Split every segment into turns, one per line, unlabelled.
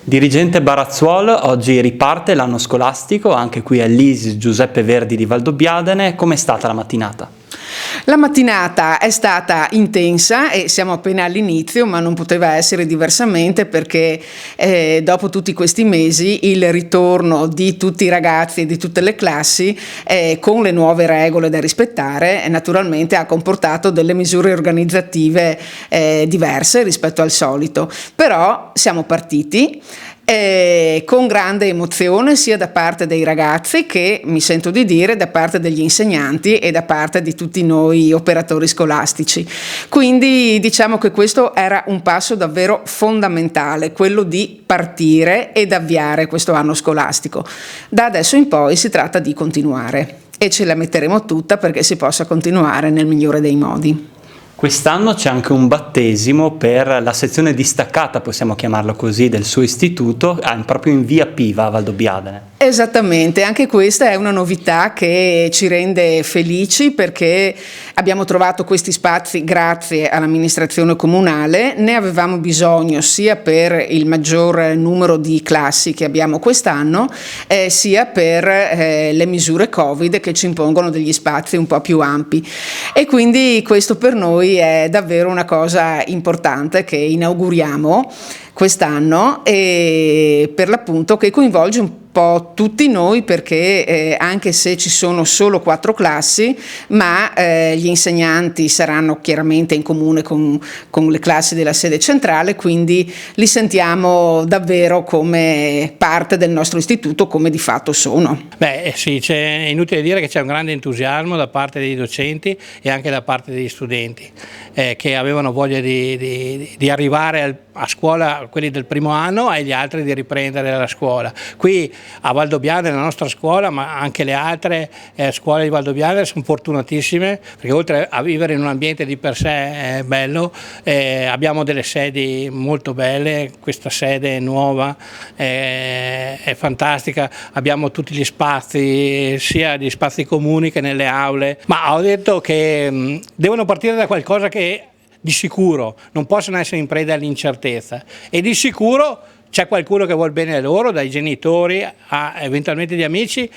Dirigente Barazzuol, oggi riparte l'anno scolastico anche qui all'ISIS Giuseppe Verdi di Valdobbiadene. Com'è stata la mattinata?
La mattinata è stata intensa e siamo appena all'inizio, ma non poteva essere diversamente perché dopo tutti questi mesi il ritorno di tutti i ragazzi e di tutte le classi con le nuove regole da rispettare naturalmente ha comportato delle misure organizzative diverse rispetto al solito, però siamo partiti con grande emozione sia da parte dei ragazzi che, mi sento di dire, da parte degli insegnanti e da parte di tutti noi operatori scolastici. Quindi diciamo che questo era un passo davvero fondamentale, quello di partire ed avviare questo anno scolastico. Da adesso in poi si tratta di continuare e ce la metteremo tutta perché si possa continuare nel migliore dei modi.
Quest'anno c'è anche un battesimo per la sezione distaccata, possiamo chiamarlo così, del suo istituto, proprio in via Piva a Valdobbiadene.
Esattamente, anche questa è una novità che ci rende felici perché abbiamo trovato questi spazi grazie all'amministrazione comunale, ne avevamo bisogno sia per il maggior numero di classi che abbiamo quest'anno, sia per le misure Covid che ci impongono degli spazi un po' più ampi e quindi questo per noi è davvero una cosa importante che inauguriamo quest'anno e per l'appunto che coinvolge un po' tutti noi perché anche se ci sono solo 4 classi ma gli insegnanti saranno chiaramente in comune con le classi della sede centrale, quindi li sentiamo davvero come parte del nostro istituto come di fatto sono.
Beh sì, è inutile dire che c'è un grande entusiasmo da parte dei docenti e anche da parte degli studenti che avevano voglia di arrivare a scuola, quelli del primo anno e gli altri di riprendere la scuola. Qui a Valdobbiadene, la nostra scuola, ma anche le altre scuole di Valdobbiadene sono fortunatissime perché oltre a vivere in un ambiente di per sé bello, abbiamo delle sedi molto belle, questa sede nuova è fantastica, abbiamo tutti gli spazi, sia gli spazi comuni che nelle aule, ma ho detto che devono partire da qualcosa che di sicuro non possono essere in preda all'incertezza e di sicuro c'è qualcuno che vuol bene a loro, dai genitori a eventualmente gli amici,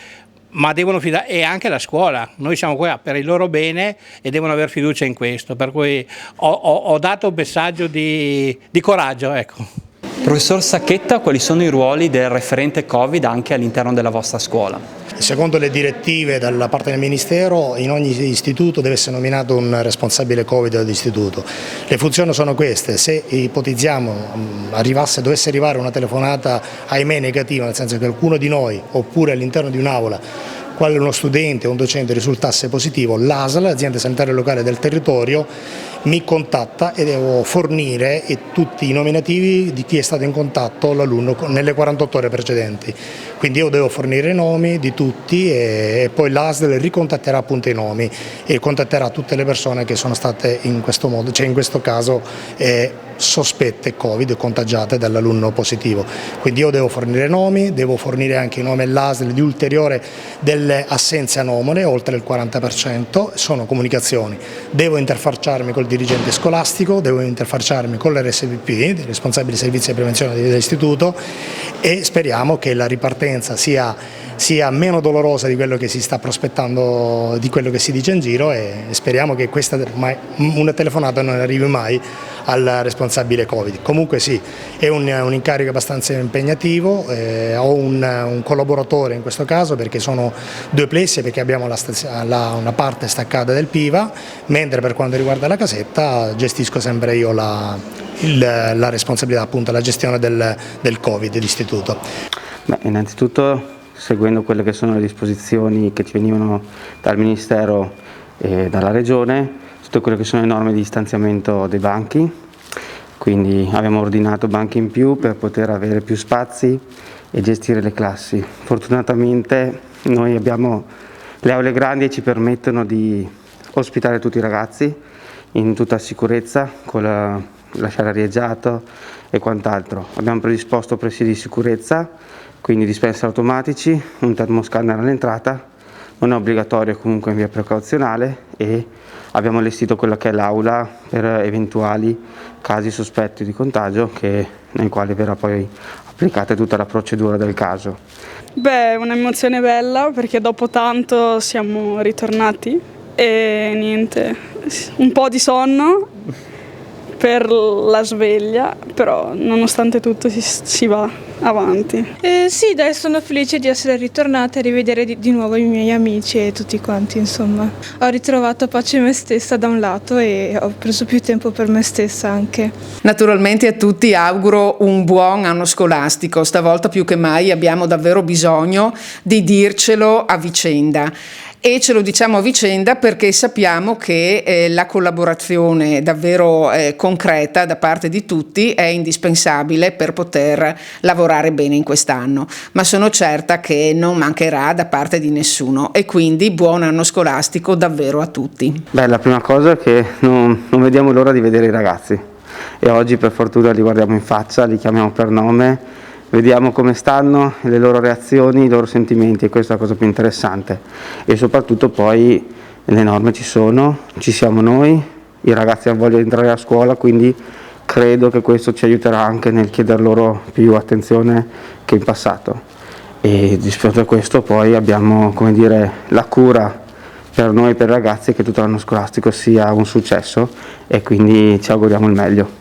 ma devono fidare, e anche la scuola, noi siamo qua per il loro bene e devono aver fiducia in questo, per cui ho dato un messaggio di coraggio, ecco.
Professor Sacchetta, quali sono i ruoli del referente Covid anche all'interno della vostra scuola?
Secondo le direttive dalla parte del Ministero, in ogni istituto deve essere nominato un responsabile Covid dell'istituto. Le funzioni sono queste: se ipotizziamo dovesse arrivare una telefonata, ahimè negativa, nel senso che qualcuno di noi, oppure all'interno di un'aula, quale uno studente o un docente risultasse positivo, l'ASL, l'azienda sanitaria locale del territorio, mi contatta e devo fornire tutti i nominativi di chi è stato in contatto l'alunno nelle 48 ore precedenti. Quindi io devo fornire i nomi di tutti e poi l'ASL ricontatterà appunto i nomi e contatterà tutte le persone che sono state in questo modo, cioè in questo caso sospette Covid, contagiate dall'alunno positivo. Quindi io devo fornire nomi, devo fornire anche i nomi all'ASL di ulteriore delle assenze anomale, oltre il 40%, sono comunicazioni. Devo interfacciarmi col dirigente scolastico, devo interfacciarmi con l'RSVP, il responsabile servizi e prevenzione dell'istituto, e speriamo che la ripartenza sia meno dolorosa di quello che si sta prospettando, di quello che si dice in giro, e speriamo che una telefonata non arrivi mai al responsabile Covid. Comunque sì, è un incarico abbastanza impegnativo, ho un collaboratore in questo caso perché sono 2 plessi, perché abbiamo una parte staccata del Piva, mentre per quanto riguarda la casetta gestisco sempre io la responsabilità, appunto la gestione del Covid dell'istituto.
Beh, innanzitutto seguendo quelle che sono le disposizioni che ci venivano dal Ministero e dalla Regione, tutto quello che sono le norme di distanziamento dei banchi, quindi abbiamo ordinato banchi in più per poter avere più spazi e gestire le classi. Fortunatamente noi abbiamo le aule grandi e ci permettono di ospitare tutti i ragazzi in tutta sicurezza, con lasciare arieggiato e quant'altro. Abbiamo predisposto presidi di sicurezza, quindi dispenser automatici, un termoscanner all'entrata, non è obbligatorio, comunque in via precauzionale, e abbiamo allestito quella che è l'aula per eventuali casi sospetti di contagio nei quali verrà poi applicata tutta la procedura del caso.
Beh, è un'emozione bella perché dopo tanto siamo ritornati e niente, un po' di sonno per la sveglia, però nonostante tutto si va avanti.
Sì, dai, sono felice di essere ritornata e rivedere di nuovo i miei amici e tutti quanti, insomma. Ho ritrovato pace in me stessa da un lato e ho preso più tempo per me stessa anche.
Naturalmente a tutti auguro un buon anno scolastico, stavolta più che mai abbiamo davvero bisogno di dircelo a vicenda. E ce lo diciamo a vicenda perché sappiamo che la collaborazione davvero concreta da parte di tutti è indispensabile per poter lavorare bene in quest'anno, ma sono certa che non mancherà da parte di nessuno e quindi buon anno scolastico davvero a tutti.
Beh, la prima cosa è che non vediamo l'ora di vedere i ragazzi e oggi per fortuna li guardiamo in faccia, li chiamiamo per nome, vediamo come stanno, le loro reazioni, i loro sentimenti, e questa è la cosa più interessante. E soprattutto poi le norme ci siamo noi, i ragazzi hanno voglia di entrare a scuola, quindi credo che questo ci aiuterà anche nel chieder loro più attenzione che in passato. E rispetto a questo poi abbiamo, come dire, la cura per noi e per i ragazzi che tutto l'anno scolastico sia un successo e quindi ci auguriamo il meglio.